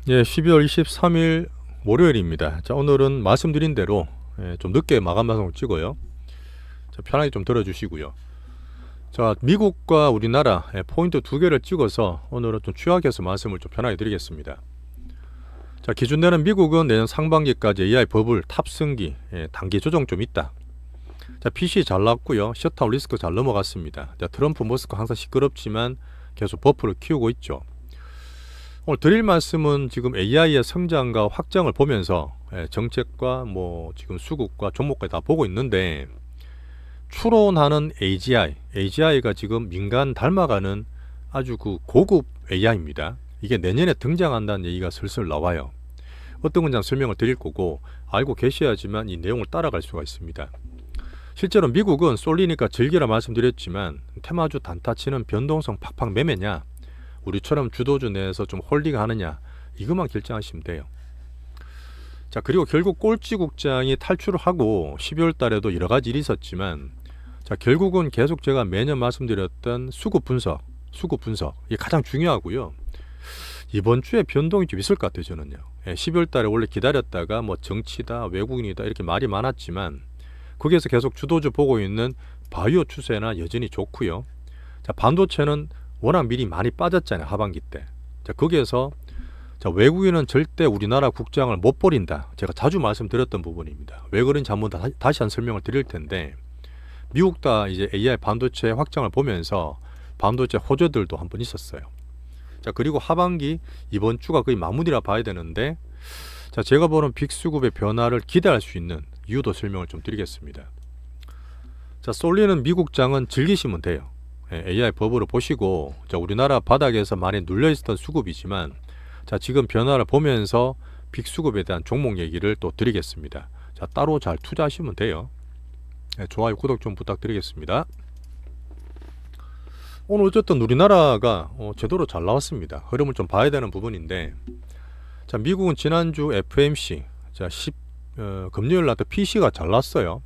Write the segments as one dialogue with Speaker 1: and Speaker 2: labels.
Speaker 1: 예, 12월 23일 월요일입니다. 자, 오늘은 말씀드린 대로 좀 늦게 마감 방송을 찍어요. 자, 편하게 좀 들어주시고요. 자, 미국과 우리나라 포인트 두 개를 찍어서 오늘은 좀 취약해서 말씀을 좀 편하게 드리겠습니다. 자, 기준내는 미국은 내년 상반기까지 AI 버블 탑승기 단기 조정 좀 있다. 자, PC 잘 나왔고요. 셧다운 리스크 잘 넘어갔습니다. 자, 트럼프 머스크 항상 시끄럽지만 계속 버프를 키우고 있죠. 오늘 드릴 말씀은 지금 AI의 성장과 확장을 보면서 정책과 지금 수급과 종목까지 다 보고 있는데, 추론하는 AGI가 지금 민간 닮아가는 아주 고급 AI입니다. 이게 내년에 등장한다는 얘기가 슬슬 나와요. 어떤 건지 설명을 드릴 거고, 알고 계셔야지만 이 내용을 따라갈 수가 있습니다. 실제로 미국은 쏠리니까 즐기라 말씀드렸지만, 테마주 단타치는 변동성 팍팍 매매냐, 우리처럼 주도주 내에서 좀 홀딩하느냐, 이것만 결정하시면 돼요. 자, 그리고 결국 꼴찌국장이 탈출을 하고 12월 달에도 여러 가지 일이 있었지만, 자, 결국은 계속 제가 매년 말씀드렸던 수급 분석, 이게 가장 중요하고요. 이번 주에 변동이 좀 있을 것 같아요, 저는요. 12월 달에 원래 기다렸다가 정치다, 외국인이다 이렇게 말이 많았지만, 거기에서 계속 주도주 보고 있는 바이오 추세나 여전히 좋고요. 자, 반도체는 워낙 미리 많이 빠졌잖아요, 하반기 때. 자, 거기에서 외국인은 절대 우리나라 국장을 못 버린다. 제가 자주 말씀드렸던 부분입니다. 왜 그런지 한번 다시 한 설명을 드릴 텐데, 미국 다 이제 AI 반도체 확장을 보면서 반도체 호재들도 한번 있었어요. 자, 그리고 하반기 이번 주가 거의 마무리라 봐야 되는데, 자, 제가 보는 빅수급의 변화를 기대할 수 있는 이유도 설명을 좀 드리겠습니다. 자, 쏠리는 미국장은 즐기시면 돼요. AI 버블을 보시고, 자, 우리나라 바닥에서 많이 눌려있었던 수급이지만, 자, 지금 변화를 보면서 빅수급에 대한 종목 얘기를 또 드리겠습니다. 자, 따로 잘 투자하시면 돼요. 좋아요, 구독 좀 부탁드리겠습니다. 오늘 어쨌든 우리나라가 제대로 잘 나왔습니다. 흐름을 좀 봐야 되는 부분인데, 자, 미국은 지난주 FMC, 자, 금요일 날 PC가 잘 났어요.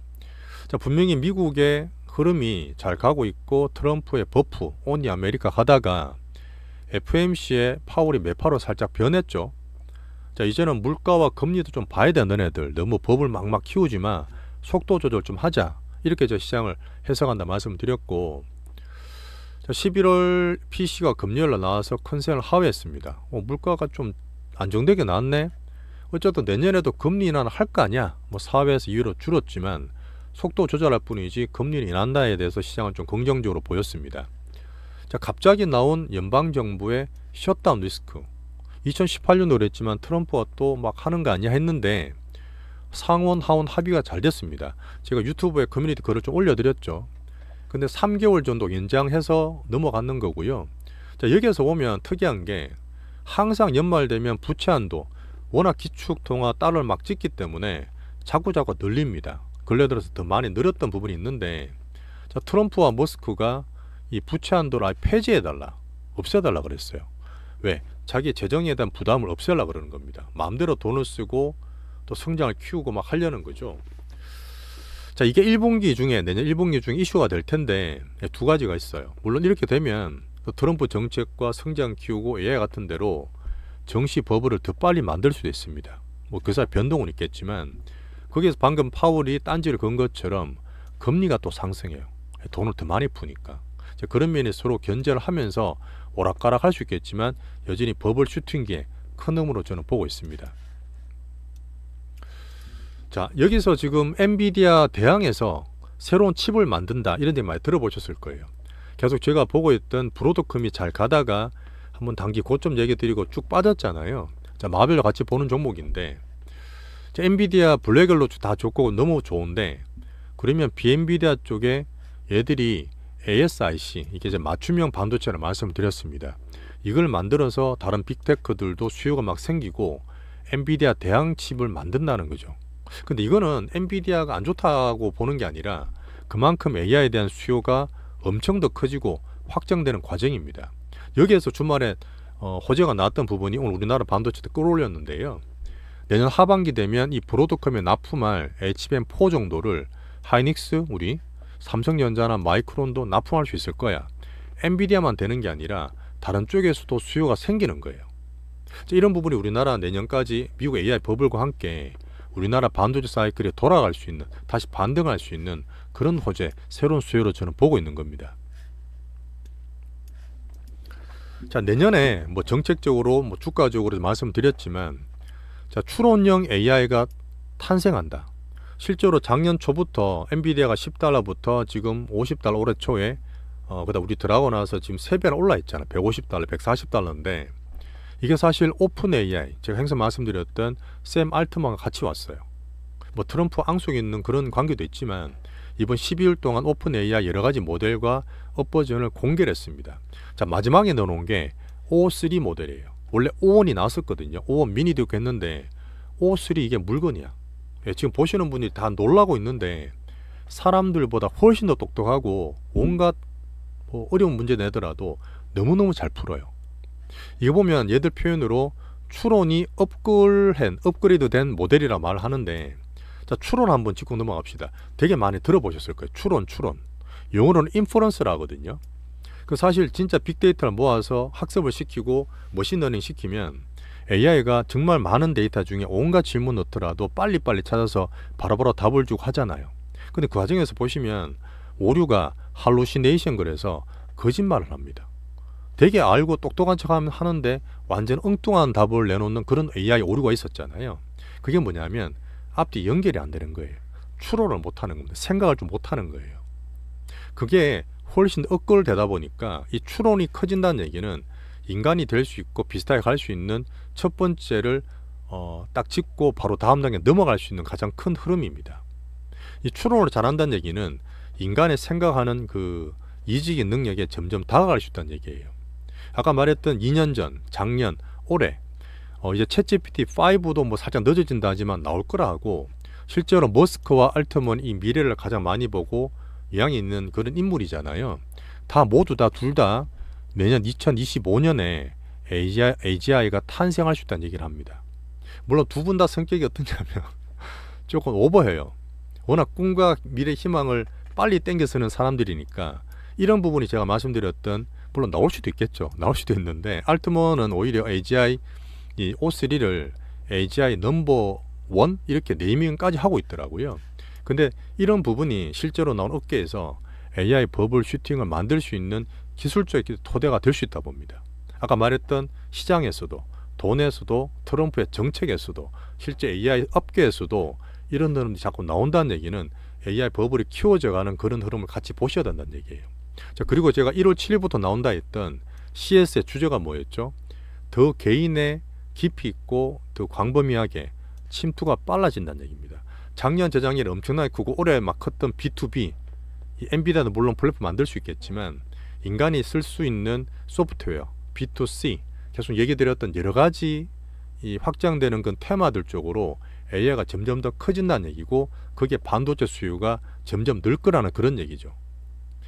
Speaker 1: 자, 분명히 미국의 흐름이 잘 가고 있고, 트럼프의 버프, 온리 아메리카 가다가 FMC의 파월이 매파로 살짝 변했죠. 자, 이제는 물가와 금리도 좀 봐야 돼. 너네들 너무 법을 막막 키우지마, 속도 조절 좀 하자, 이렇게 저 시장을 해석한다 말씀드렸고, 자, 11월 PC가 금요일날 나와서 컨센을 하회했습니다. 물가가 좀 안정되게 나왔네. 어쨌든 내년에도 금리 인하는 할 거 아니야. 4회에서 2회로 줄었지만 속도 조절할 뿐이지 금리를 인한다에 대해서 시장은 좀 긍정적으로 보였습니다. 자, 갑자기 나온 연방정부의 셧다운 리스크, 2018년도 그랬지만 트럼프가 또 막 하는 거 아니야 했는데, 상원 하원 합의가 잘 됐습니다. 제가 유튜브에 커뮤니티 글을 좀 올려드렸죠. 근데 3개월 정도 연장해서 넘어가는 거고요. 자, 여기에서 보면 특이한 게, 항상 연말 되면 부채 한도, 워낙 기축통화 달러를 막 찍기 때문에 자꾸 늘립니다. 근래 들어서 더 많이 늘었던 부분이 있는데, 자, 트럼프와 머스크가 이 부채 한도를 아예 폐지해달라, 없애달라 그랬어요. 왜? 자기 재정에 대한 부담을 없애려고 그러는 겁니다. 마음대로 돈을 쓰고 또 성장을 키우고 막 하려는 거죠. 자, 이게 내년 1분기 중에 이슈가 될 텐데, 두 가지가 있어요. 물론 이렇게 되면 트럼프 정책과 성장 키우고 AI 같은 대로 정시 버블을 더 빨리 만들 수도 있습니다. 그 사이 변동은 있겠지만, 거기에서 방금 파월이 딴지를 건 것처럼 금리가 또 상승해요. 돈을 더 많이 푸니까. 자, 그런 면에 서로 견제를 하면서 오락가락 할 수 있겠지만, 여전히 버블 슈팅기에 큰 힘으로 저는 보고 있습니다. 자, 여기서 지금 엔비디아 대항에서 새로운 칩을 만든다, 이런 데 많이 들어보셨을 거예요. 계속 제가 보고 있던 브로드컴이 잘 가다가 한번 단기 고점 얘기 드리고 쭉 빠졌잖아요. 자, 마별로 같이 보는 종목인데, 자, 엔비디아 블랙을로 다 좋고 너무 좋은데, 그러면 비엔비디아 쪽에 얘들이 ASIC, 이게 이제 맞춤형 반도체를 말씀드렸습니다. 이걸 만들어서 다른 빅테크들도 수요가 막 생기고 엔비디아 대항 칩을 만든다는 거죠. 근데 이거는 엔비디아가 안 좋다고 보는 게 아니라, 그만큼 AI에 대한 수요가 엄청 더 커지고 확장되는 과정입니다. 여기에서 주말에 호재가 나왔던 부분이 오늘 우리나라 반도체도 끌어올렸는데요. 내년 하반기 되면 이 브로드컴에 납품할 HBM4 정도를 하이닉스, 우리 삼성전자나 마이크론도 납품할 수 있을 거야. 엔비디아만 되는 게 아니라 다른 쪽에서도 수요가 생기는 거예요. 이런 부분이 우리나라 내년까지 미국 AI 버블과 함께 우리나라 반도체 사이클이 돌아갈 수 있는, 다시 반등할 수 있는 그런 호재, 새로운 수요로 저는 보고 있는 겁니다. 자, 내년에 뭐 정책적으로 뭐 주가적으로 말씀드렸지만, 자, 추론형 AI가 탄생한다. 실제로 작년 초부터 엔비디아가 $10부터 지금 $50 올해 초에 그다 우리 들어가고 나서 지금 3배나 올라 있잖아. $150, $140인데 이게 사실 오픈 AI, 제가 항상 말씀드렸던 샘 알트만과 같이 왔어요. 뭐 트럼프 앙숙이 있는 그런 관계도 있지만 이번 12일 동안 오픈 AI 여러 가지 모델과 업버전을 공개를 했습니다. 자, 마지막에 넣어놓은 게 O3 모델이에요. 원래 O1이 나왔었거든요. O1 미니도 했는데 O3 이게 물건이야. 예, 지금 보시는 분들이 다 놀라고 있는데 사람들보다 훨씬 더 똑똑하고 온갖 뭐 어려운 문제 내더라도 너무너무 잘 풀어요. 이거 보면 얘들 표현으로 추론이 업그레이드된 모델이라 말하는데, 자, 추론 한번 짚고 넘어갑시다. 되게 많이 들어보셨을 거예요. 추론. 영어로는 인퍼런스라 하거든요. 그 사실 진짜 빅데이터를 모아서 학습을 시키고 머신러닝 시키면 AI가 정말 많은 데이터 중에 온갖 질문 넣더라도 빨리빨리 찾아서 바로바로 답을 주고 하잖아요. 근데 그 과정에서 보시면 오류가 할루시네이션, 그래서 거짓말을 합니다. 되게 알고 똑똑한 척 하는데 완전 엉뚱한 답을 내놓는 그런 AI 오류가 있었잖아요. 그게 뭐냐면 앞뒤 연결이 안 되는 거예요. 추론을 못하는 겁니다. 생각을 좀 못하는 거예요. 그게 훨씬 업글되다 보니까 이 추론이 커진다는 얘기는 인간이 될 수 있고 비슷하게 갈 수 있는 첫 번째를 딱 짚고 바로 다음 단계 넘어갈 수 있는 가장 큰 흐름입니다. 이 추론을 잘한다는 얘기는 인간의 생각하는 그 이직의 능력에 점점 다가갈 수 있다는 얘기예요. 아까 말했던 2년 전, 작년, 올해 이제 챗GPT5도 뭐 살짝 늦어진다 하지만 나올 거라 하고, 실제로 머스크와 알트먼이 이 미래를 가장 많이 보고 영향이 있는 그런 인물이잖아요. 다 모두 다 둘 다 내년 2025년에 AGI가 탄생할 수 있다는 얘기를 합니다. 물론 두 분 다 성격이 어떠냐면 조금 오버해요. 워낙 꿈과 미래 희망을 빨리 땡겨서는 사람들이니까 이런 부분이 제가 말씀드렸던, 물론 나올 수도 있겠죠. 나올 수도 있는데 알트먼은 오히려 AGI 이 O3를 AGI 넘버 1 이렇게 네이밍까지 하고 있더라고요. 근데 이런 부분이 실제로 나온 업계에서 AI 버블 슈팅을 만들 수 있는 기술적 토대가 될 수 있다 봅니다. 아까 말했던 시장에서도, 돈에서도, 트럼프의 정책에서도, 실제 AI 업계에서도 이런 흐름이 자꾸 나온다는 얘기는 AI 버블이 키워져가는 그런 흐름을 같이 보셔야 된다는 얘기예요. 자, 그리고 제가 1월 7일부터 나온다 했던 CS의 주제가 뭐였죠? 더 개인의 깊이 있고 더 광범위하게 침투가 빨라진다는 얘기입니다. 작년 재작년에 엄청나게 크고 올해 막 컸던 B2B, 이 엔비디아는 물론 플랫폼 만들 수 있겠지만 인간이 쓸 수 있는 소프트웨어 B2C, 계속 얘기 드렸던 여러 가지 이 확장되는 그 테마들 쪽으로 AI가 점점 더 커진다는 얘기고, 그게 반도체 수요가 점점 늘 거라는 그런 얘기죠.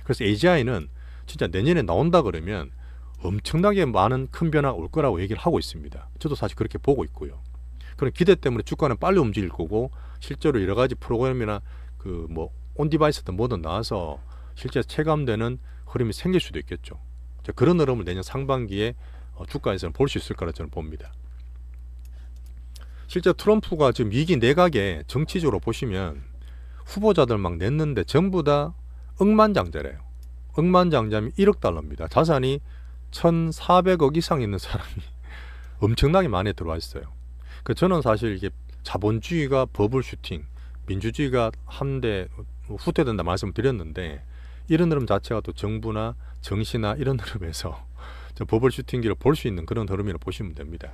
Speaker 1: 그래서 AGI는 진짜 내년에 나온다 그러면 엄청나게 많은 큰 변화가 올 거라고 얘기를 하고 있습니다. 저도 사실 그렇게 보고 있고요. 그런 기대 때문에 주가는 빨리 움직일 거고, 실제로 여러 가지 프로그램이나 그 뭐 온디바이스든 뭐든 나와서 실제 체감되는 흐름이 생길 수도 있겠죠. 그런 흐름을 내년 상반기에 주가에서는 볼 수 있을 거라 저는 봅니다. 실제 트럼프가 지금 위기 내각에 정치적으로 보시면 후보자들 막 냈는데 전부 다 억만장자래요. 억만장자면 $1억 자산이 1,400억 이상 있는 사람이 엄청나게 많이 들어와 있어요. 저는 사실 이게 자본주의가 버블 슈팅, 민주주의가 한데 후퇴된다 말씀을 드렸는데, 이런 흐름 자체가 또 정부나 정시나 이런 흐름에서 버블 슈팅기를 볼 수 있는 그런 흐름이라고 보시면 됩니다.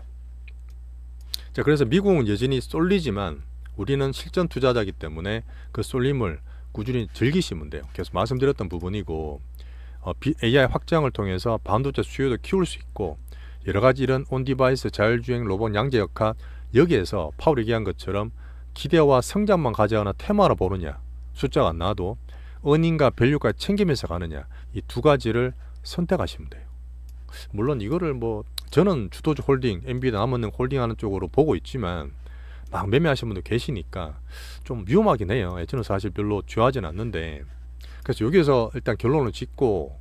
Speaker 1: 자, 그래서 미국은 여전히 쏠리지만 우리는 실전 투자자이기 때문에 그 쏠림을 꾸준히 즐기시면 돼요. 계속 말씀드렸던 부분이고, AI 확장을 통해서 반도체 수요도 키울 수 있고, 여러 가지 이런 온디바이스, 자율주행, 로봇, 양자역학, 여기에서 파월 얘기한 것처럼 기대와 성장만 가져가는 테마로 보느냐, 숫자가 안 나와도 어닝과 밸류까지 챙기면서 가느냐, 이 두 가지를 선택하시면 돼요. 물론 이거를 뭐 저는 주도주 홀딩, 엔비디아 남았는 홀딩하는 쪽으로 보고 있지만 막 매매하시는 분도 계시니까 좀 위험하긴 해요. 저는 사실 별로 좋아하진 않는데, 그래서 여기서 일단 결론을 짓고,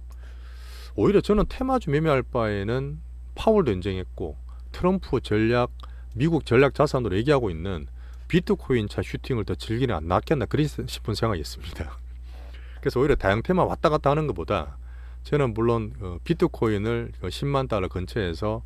Speaker 1: 오히려 저는 테마주 매매할 바에는 파월도 인정했고 트럼프 전략, 미국 전략 자산으로 얘기하고 있는 비트코인 차 슈팅을 더 즐기는 안 낫겠나 그리 싶은 생각이 있습니다. 그래서 오히려 다양테만 왔다 갔다 하는 것보다 저는 물론 비트코인을 10만 달러 근처에서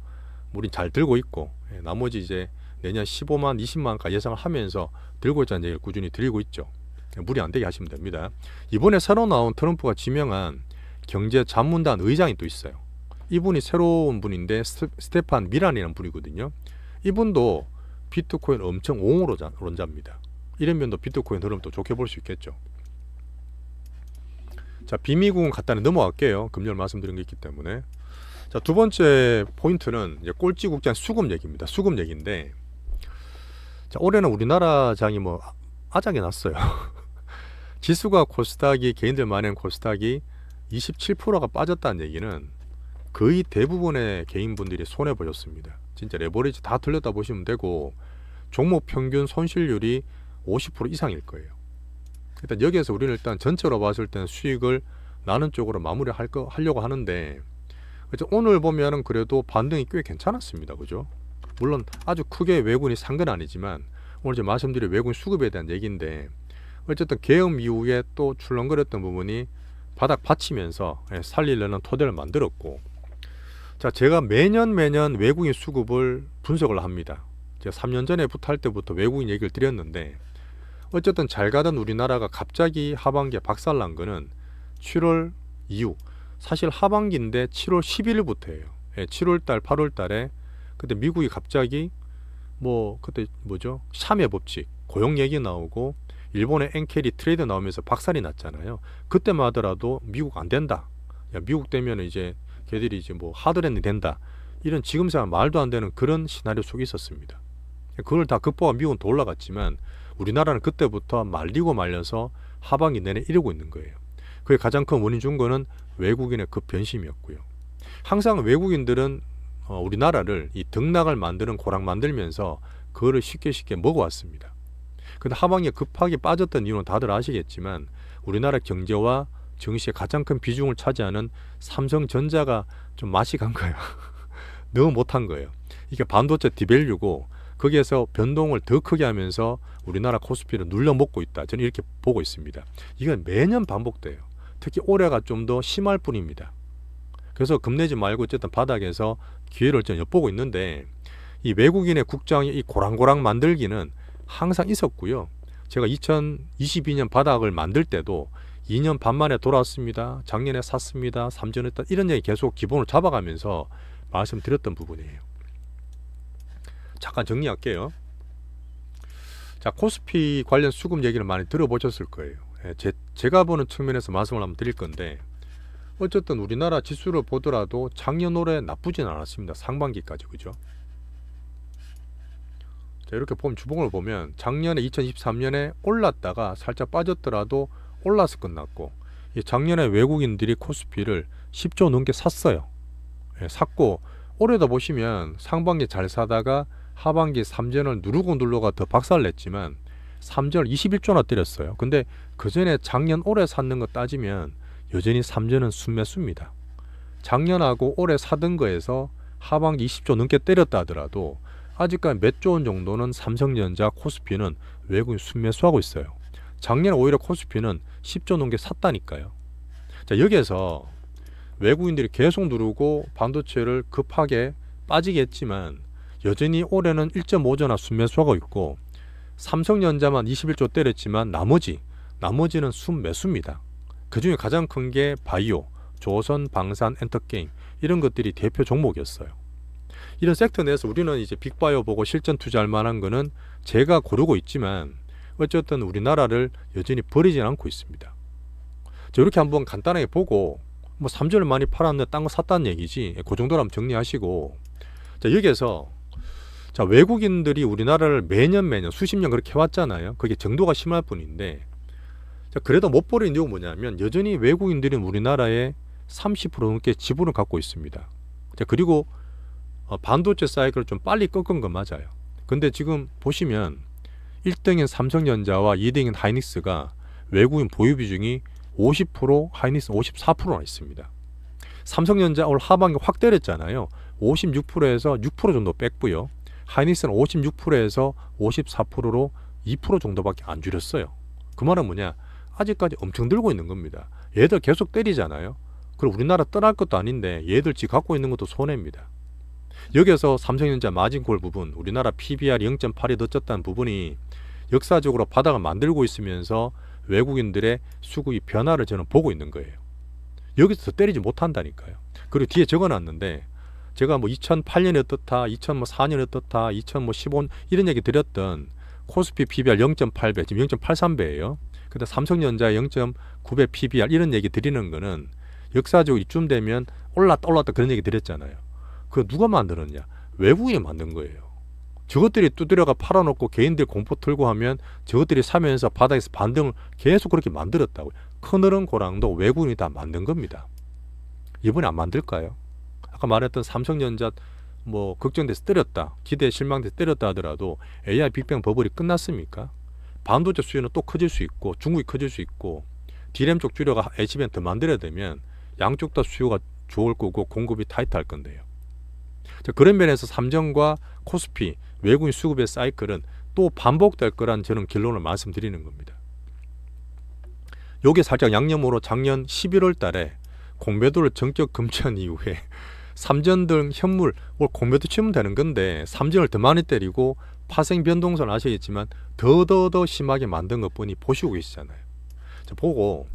Speaker 1: 우린 잘 들고 있고 나머지 이제 내년 15만, 20만까지 예상을 하면서 들고 있다는 얘기를 꾸준히 드리고 있죠. 무리 안 되게 하시면 됩니다. 이번에 새로 나온 트럼프가 지명한 경제자문단 의장이 또 있어요. 이분이 새로운 분인데 스테판 미란이라는 분이거든요. 이분도 비트코인 엄청 옹호론자입니다. 이런 면도 비트코인 흐름 또 좋게 볼 수 있겠죠. 자, 비미국은 간단히 넘어갈게요. 금요일 말씀드린 게 있기 때문에. 자, 두 번째 포인트는 이제 꼴찌국장 수급 얘기입니다. 수급 얘기인데, 자, 올해는 우리나라 장이 뭐 아작이 났어요. 지수가 코스닥이 개인들 많은 코스닥이 27%가 빠졌다는 얘기는 거의 대부분의 개인분들이 손해 보셨습니다. 진짜 레버리지 다 틀렸다 보시면 되고 종목 평균 손실률이 50% 이상일 거예요. 일단 여기에서 우리는 일단 전체로 봤을 때는 수익을 나는 쪽으로 마무리하려고 하는데 오늘 보면은 그래도 반등이 꽤 괜찮았습니다. 그죠? 물론 아주 크게 외국인이 산 건 아니지만 오늘 제가 말씀드린 외국인 수급에 대한 얘기인데 어쨌든 계엄 이후에 또 출렁거렸던 부분이 바닥 받치면서 살리려는 토대를 만들었고, 자, 제가 매년 외국인 수급을 분석을 합니다. 제가 3년 전에부터 할 때부터 외국인 얘기를 드렸는데 어쨌든 잘 가던 우리나라가 갑자기 하반기에 박살난 거는 7월 이후, 사실 하반기인데 7월 11일부터예요. 7월달 8월달에 그때 미국이 갑자기 뭐 그때 뭐죠? 샤메 법칙 고용 얘기 나오고 일본의 엔캐리 트레이드 나오면서 박살이 났잖아요. 그때만 하더라도 미국 안 된다. 야, 미국 되면 이제 걔들이 이제 뭐 하드랜드 된다. 이런 지금 생각 말도 안 되는 그런 시나리오 속에 있었습니다. 그걸 다 극복한 미국은 더 올라갔지만 우리나라는 그때부터 말리고 말려서 하반기 내내 이러고 있는 거예요. 그게 가장 큰 원인 준 거는 외국인의 그 변심이었고요. 항상 외국인들은 우리나라를 이 등락을 만드는 고락 만들면서 그거를 쉽게 먹어왔습니다. 근데 하반기에 급하게 빠졌던 이유는 다들 아시겠지만 우리나라 경제와 증시의 가장 큰 비중을 차지하는 삼성전자가 좀 맛이 간 거예요. 너무 못한 거예요. 이게 반도체 디밸류고 거기에서 변동을 더 크게 하면서 우리나라 코스피를 눌려먹고 있다. 저는 이렇게 보고 있습니다. 이건 매년 반복돼요. 특히 올해가 좀 더 심할 뿐입니다. 그래서 겁내지 말고 어쨌든 바닥에서 기회를 좀 엿보고 있는데 이 외국인의 국장이 이 고랑고랑 만들기는 항상 있었고요. 제가 2022년 바닥을 만들 때도 2년 반 만에 돌아왔습니다. 작년에 샀습니다. 3전 했다. 이런 얘기 계속 기본을 잡아가면서 말씀드렸던 부분이에요. 잠깐 정리할게요. 자, 코스피 관련 수급 얘기를 많이 들어보셨을 거예요. 제가 보는 측면에서 말씀을 한번 드릴 건데 어쨌든 우리나라 지수를 보더라도 작년 올해 나쁘진 않았습니다. 상반기까지. 그죠? 자, 이렇게 보면 주봉을 보면 작년에 2023년에 올랐다가 살짝 빠졌더라도 올라서 끝났고 작년에 외국인들이 코스피를 10조 넘게 샀어요. 샀고 올해도 보시면 상반기 잘 사다가 하반기 3전을 누르고 눌러가 더 박살냈지만 3전을 21조나 때렸어요. 근데 그 전에 작년 올해 샀는 거 따지면 여전히 3전은 순매수입니다. 작년하고 올해 사던 거에서 하반기 20조 넘게 때렸다 하더라도 아직까지 몇 조 원 정도는 삼성전자 코스피는 외국인 순매수하고 있어요. 작년에 오히려 코스피는 10조 넘게 샀다니까요. 자, 여기에서 외국인들이 계속 누르고 반도체를 급하게 빠지게 했지만 여전히 올해는 1.5조나 순매수하고 있고 삼성전자만 21조 때렸지만 나머지는 순매수입니다. 그 중에 가장 큰 게 바이오, 조선, 방산, 엔터게임 이런 것들이 대표 종목이었어요. 이런 섹터 내에서 우리는 이제 빅바이오 보고 실전 투자할 만한 거는 제가 고르고 있지만 어쨌든 우리나라를 여전히 버리진 않고 있습니다. 자, 이렇게 한번 간단하게 보고 뭐 3전을 많이 팔았는데 딴 거 샀다는 얘기지. 그 정도로 한번 정리하시고, 자, 여기에서 자, 외국인들이 우리나라를 매년 수십 년 그렇게 해왔잖아요. 그게 정도가 심할 뿐인데 자, 그래도 못 버리는 이유가 뭐냐면 여전히 외국인들은 우리나라에 30% 넘게 지분을 갖고 있습니다. 자, 그리고 반도체 사이클을 좀 빨리 꺾은 건 맞아요. 근데 지금 보시면 1등인 삼성전자와 2등인 하이닉스가 외국인 보유 비중이 50%, 하이닉스 54%나 있습니다. 삼성전자 올 하반기 확 때렸잖아요. 56%에서 6% 정도 뺐고요. 하이닉스는 56%에서 54%로 2% 정도밖에 안 줄였어요. 그 말은 뭐냐? 아직까지 엄청 들고 있는 겁니다. 얘들 계속 때리잖아요. 그리고 우리나라 떠날 것도 아닌데 얘들 지 갖고 있는 것도 손해입니다. 여기서 삼성전자 마진콜 부분, 우리나라 PBR 0.8이 더 쪘다는 부분이 역사적으로 바닥을 만들고 있으면서 외국인들의 수급이 변화를 저는 보고 있는 거예요. 여기서 더 때리지 못한다니까요. 그리고 뒤에 적어놨는데 제가 뭐 2008년에 어떻다, 2004년에 어떻다, 2015 이런 얘기 드렸던 코스피 PBR 0.8배, 지금 0.83배예요. 근데 삼성전자 0.9배 PBR 이런 얘기 드리는 거는 역사적으로 이쯤 되면 올랐다 그런 얘기 드렸잖아요. 그거 누가 만들었냐? 외국인이 만든 거예요. 저것들이 두드려가 팔아놓고 개인들 공포 틀고 하면 저것들이 사면서 바닥에서 반등을 계속 그렇게 만들었다고요. 커널은 고랑도 외국인이 다 만든 겁니다. 이번에 안 만들까요? 아까 말했던 삼성전자 뭐 걱정돼서 때렸다, 기대에 실망돼서 때렸다 하더라도 AI 빅뱅 버블이 끝났습니까? 반도체 수요는 또 커질 수 있고 중국이 커질 수 있고 D램 쪽 주려가 HBM 더 만들어야 되면 양쪽 다 수요가 좋을 거고 공급이 타이트할 건데요. 자, 그런 면에서 삼성과 코스피 외국인 수급의 사이클은 또 반복될 거란 저는 결론을 말씀드리는 겁니다. 요게 살짝 양념으로 작년 11월 달에 공매도를 전격 금지한 이후에 삼전 현물 공매도 치면 되는 건데 삼전을 더 많이 때리고 파생 변동선 아시겠지만 더 심하게 만든 것뿐이 보시고 계시잖아요. 자, 보고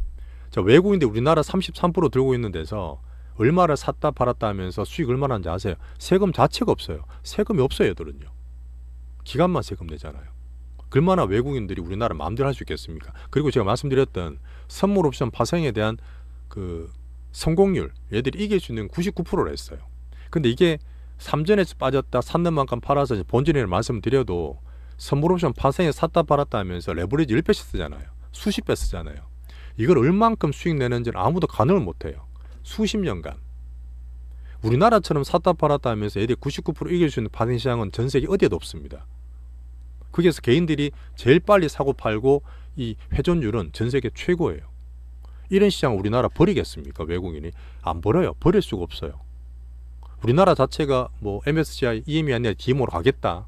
Speaker 1: 자, 외국인들 우리나라 33% 들고 있는 데서 얼마를 샀다 팔았다 하면서 수익 얼마나 하는지 아세요? 세금 자체가 없어요. 세금이 없어요, 얘들은요. 기간만 세금 내잖아요. 얼마나 외국인들이 우리나라 마음대로 할 수 있겠습니까? 그리고 제가 말씀드렸던 선물 옵션 파생에 대한 그 성공률, 얘들이 이길 수 있는 99%를 했어요. 근데 이게 삼전에서 빠졌다, 샀는 만큼 팔아서 본전을 말씀드려도 선물 옵션 파생에 샀다 팔았다 하면서 레버리지 10배씩 쓰잖아요. 수십 배 쓰잖아요. 이걸 얼만큼 수익 내는지는 아무도 가늠을 못해요. 수십 년간. 우리나라처럼 샀다 팔았다 하면서 애들이 99% 이길 수 있는 파생 시장은 전 세계 어디에도 없습니다. 거기에서 개인들이 제일 빨리 사고 팔고 이 회전율은 전 세계 최고예요. 이런 시장을 우리나라 버리겠습니까? 외국인이 안 버려요. 버릴 수가 없어요. 우리나라 자체가 뭐 MSCI, EM이 아니라 DMO로 가겠다.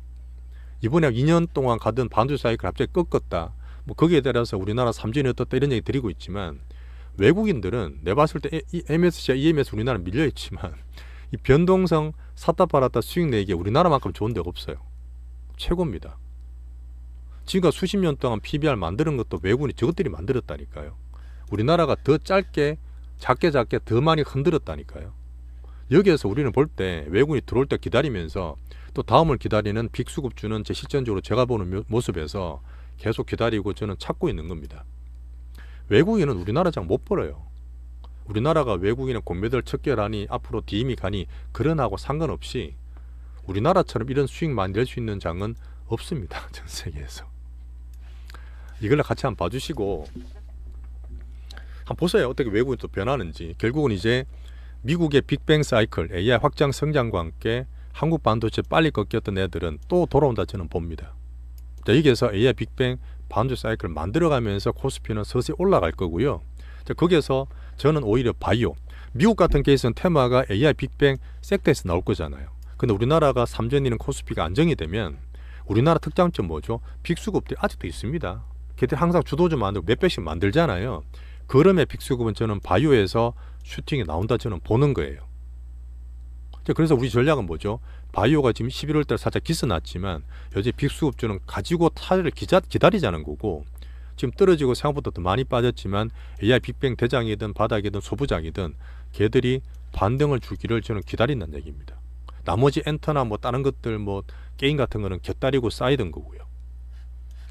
Speaker 1: 이번에 2년 동안 가던 반도체 사이클 갑자기 꺾었다. 뭐 거기에 따라서 우리나라 삼전이 어떻다 이런 얘기 드리고 있지만 외국인들은 내가 봤을 때 MSCI, EM에서 우리나라 밀려있지만 이 변동성 샀다 팔았다 수익 내기에 우리나라만큼 좋은 데가 없어요. 최고입니다. 지금까지 수십 년 동안 PBR 만드는 것도 외국인이 저것들이 만들었다니까요. 우리나라가 더 작게 더 많이 흔들었다니까요. 여기에서 우리는 볼 때 외국인이 들어올 때 기다리면서 또 다음을 기다리는 빅수급주는 제 실전적으로 제가 보는 모습에서 계속 기다리고 저는 찾고 있는 겁니다. 외국인은 우리나라 장 못 벌어요. 우리나라가 외국인의 공매도를 척결하니 앞으로 DM이 가니 그런하고 상관없이 우리나라처럼 이런 수익 많이 낼 수 있는 장은 없습니다. 전 세계에서. 이걸 같이 한번 봐주시고 한번 보세요. 어떻게 외국인이 또 변하는지. 결국은 이제 미국의 빅뱅 사이클, AI 확장 성장과 함께 한국 반도체 빨리 꺾였던 애들은 또 돌아온다 저는 봅니다. 자, 여기에서 AI 빅뱅 반도체 사이클을 만들어가면서 코스피는 서서히 올라갈 거고요. 자, 거기에서 저는 오히려 바이오, 미국 같은 케이스는 테마가 AI 빅뱅 섹터에서 나올 거잖아요. 근데 우리나라가 삼전이는 코스피가 안정이 되면 우리나라 특장점 뭐죠? 빅수급들이 아직도 있습니다. 걔들 항상 주도주 만들고 몇 배씩 만들잖아요. 그럼의 빅수급은 저는 바이오에서 슈팅이 나온다 저는 보는 거예요. 그래서 우리 전략은 뭐죠? 바이오가 지금 11월 달 살짝 기스났지만 여전히 빅수급주는 가지고 타를 기다리자는 거고, 지금 떨어지고 생각보다 더 많이 빠졌지만 AI 빅뱅 대장이든 바닥이든 소부장이든 걔들이 반등을 주기를 저는 기다린다는 얘기입니다. 나머지 엔터나 뭐 다른 것들 뭐 게임 같은 거는 곁다리고 쌓이던 거고요.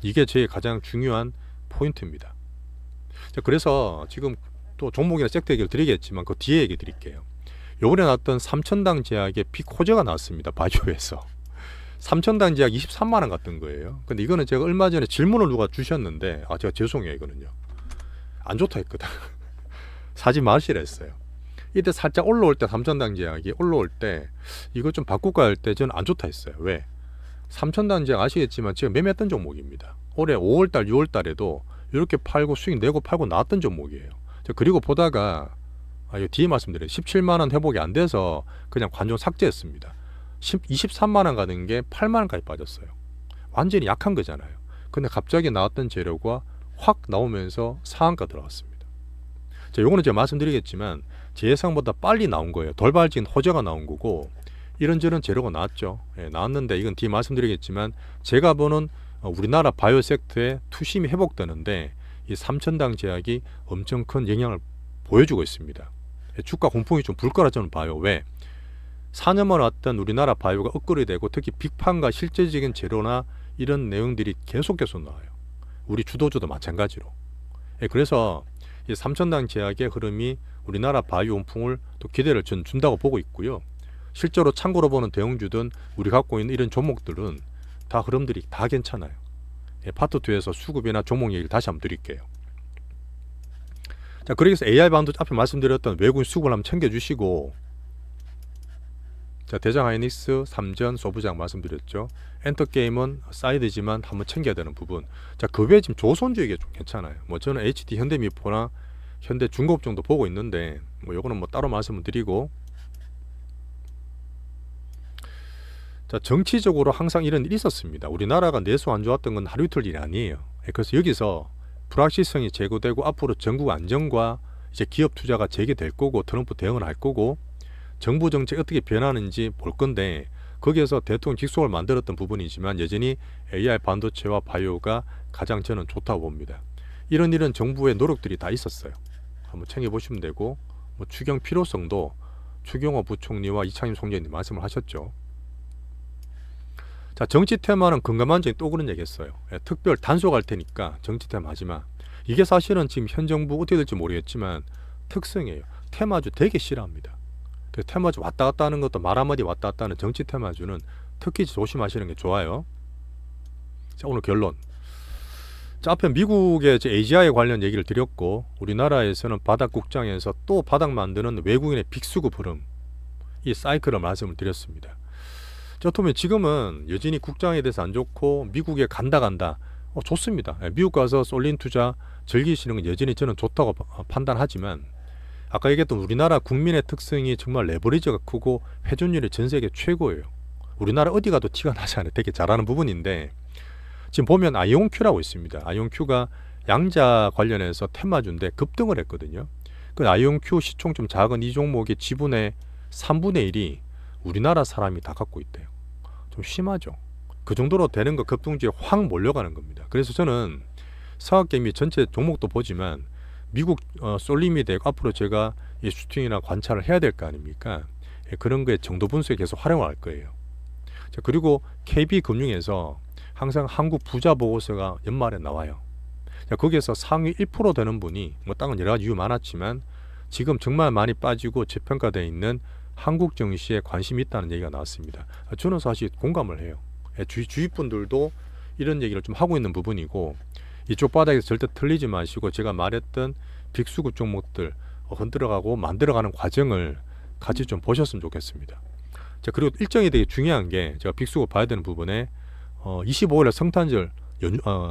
Speaker 1: 이게 제 가장 중요한 포인트입니다. 자, 그래서 지금 또 종목이나 섹터 얘기를 드리겠지만 그 뒤에 얘기 드릴게요. 요번에 나왔던 삼천당 제약의 픽 호재가 나왔습니다. 바이오에서. 삼천당 제약 23만원 갔던 거예요. 근데 이거는 제가 얼마 전에 질문을 누가 주셨는데 제가 죄송해요. 이거는요 안 좋다 했거든. 사지 마시라 했어요. 이때 살짝 올라올 때 삼천당 제약이 올라올 때 이거 좀 바꿀까 할 때 저는 안 좋다 했어요. 왜? 삼천당 제약 아시겠지만 제가 매매했던 종목입니다. 올해 5월달 6월달에도 이렇게 팔고 수익 내고 팔고 나왔던 종목이에요. 그리고 보다가 이 뒤에 말씀드려요. 17만원 회복이 안 돼서 그냥 관종 삭제했습니다. 23만원 가는 게 8만원까지 빠졌어요. 완전히 약한 거잖아요. 근데 갑자기 나왔던 재료가 확 나오면서 상한가 들어갔습니다. 자, 요거는 제가 말씀드리겠지만 제 예상보다 빨리 나온 거예요. 돌발적인 호재가 나온 거고 이런저런 재료가 나왔죠. 나왔는데 이건 뒤에 말씀드리겠지만 제가 보는 우리나라 바이오 섹터의 투심이 회복되는데 이 삼천당 제약이 엄청 큰 영향을 보여주고 있습니다. 주가 공풍이 좀 불 거라 저는 봐요. 왜? 4년 만에 왔던 우리나라 바이오가 업그레이드되고 특히 빅판과 실제적인 재료나 이런 내용들이 계속 나와요. 우리 주도주도 마찬가지로. 그래서 이 삼천당 제약의 흐름이 우리나라 바이오 온풍을 또 기대를 준다고 보고 있고요. 실제로 참고로 보는 대형주든 우리 갖고 있는 이런 종목들은 다 흐름들이 다 괜찮아요. 파트 2에서 수급이나 종목 얘기를 다시 한번 드릴게요. 자, 그래서 AI 반도체 앞에 말씀드렸던 외국인 수급을 한번 챙겨주시고, 자, 대장 하이닉스, 삼전, 소부장 말씀드렸죠. 엔터게임은 사이드지만 한번 챙겨야 되는 부분. 자, 그 외에 지금 조선주에게 좀 괜찮아요. 뭐 저는 HD 현대미포나 현대중공업 정도 보고 있는데 뭐 요거는 뭐 따로 말씀을 드리고, 자, 정치적으로 항상 이런 일이 있었습니다. 우리나라가 내수 안 좋았던 건 하루 이틀 일이 아니에요. 그래서 여기서 불확실성이 제고되고 앞으로 전국 안정과 이제 기업 투자가 재개될 거고 트럼프 대응을 할 거고 정부 정책 어떻게 변하는지 볼 건데 거기에서 대통령 직속을 만들었던 부분이지만 여전히 AI 반도체와 바이오가 가장 저는 좋다고 봅니다. 이런 정부의 노력들이 다 있었어요. 한번 챙겨보시면 되고 뭐 추경 필요성도 추경호 부총리와 이창임 총재님 말씀을 하셨죠. 자, 정치 테마는 금감원장이 또 그런 얘기 했어요. 특별 단속할 테니까 정치 테마 하지마. 이게 사실은 지금 현 정부 어떻게 될지 모르겠지만 특성이에요. 테마주 되게 싫어합니다. 그래서 테마주 왔다 갔다 하는 것도 말 한마디 왔다 갔다 하는 정치 테마주는 특히 조심하시는 게 좋아요. 자, 오늘 결론. 자, 앞에 미국의 AGI 관련 얘기를 드렸고 우리나라에서는 바닥국장에서 또 바닥 만드는 외국인의 빅수급 흐름, 이 사이클을 말씀을 드렸습니다. 그렇다면 지금은 여전히 국장에 대해서 안 좋고 미국에 간다 좋습니다. 미국 가서 쏠린 투자 즐기시는 건 여전히 저는 좋다고 판단하지만 아까 얘기했던 우리나라 국민의 특성이 정말 레버리지가 크고 회전율이 전 세계 최고예요. 우리나라 어디 가도 티가 나지 않아요. 되게 잘하는 부분인데 지금 보면 아이온큐라고 있습니다. 아이온큐가 양자 관련해서 테마주인데 급등을 했거든요. 그 아이온큐 시총 좀 작은 이 종목의 지분의 3분의 1이 우리나라 사람이 다 갖고 있대요. 좀 심하죠. 그 정도로 되는 거 급등주에 확 몰려가는 겁니다. 그래서 저는 서학개미 전체 종목도 보지만 미국 쏠림이 되고 앞으로 제가 이 슈팅이나 관찰을 해야 될 거 아닙니까? 그런 거에 정도 분석에 계속 활용할 거예요. 자, 그리고 KB금융에서 항상 한국 부자 보고서가 연말에 나와요. 자, 거기에서 상위 1% 되는 분이 뭐 다른 여러 가지 이유 많았지만 지금 정말 많이 빠지고 저평가되어 있는 한국 증시에 관심이 있다는 얘기가 나왔습니다. 저는 사실 공감을 해요. 주위 분들도 이런 얘기를 좀 하고 있는 부분이고 이쪽 바닥에서 절대 틀리지 마시고 제가 말했던 빅수급 종목들 흔들어가고 만들어가는 과정을 같이 좀 보셨으면 좋겠습니다. 자, 그리고 일정이 되게 중요한 게 제가 빅수급 봐야 되는 부분에 25일에 성탄절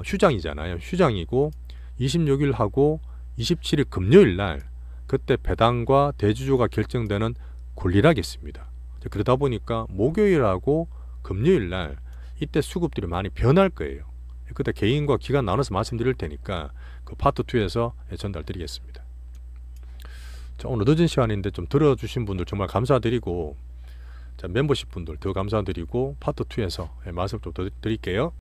Speaker 1: 휴장이잖아요. 휴장이고 26일 하고 27일 금요일 날 그때 배당과 대주주가 결정되는 굴리락이 있습니다. 그러다 보니까 목요일하고 금요일 날 이때 수급들이 많이 변할 거예요. 그때 개인과 기간 나눠서 말씀드릴 테니까 그 파트 2에서 전달 드리겠습니다. 자, 오늘 늦은 시간인데 좀 들어주신 분들 정말 감사드리고 자, 멤버십 분들 더 감사드리고 파트 2에서 말씀 좀 더 드릴게요.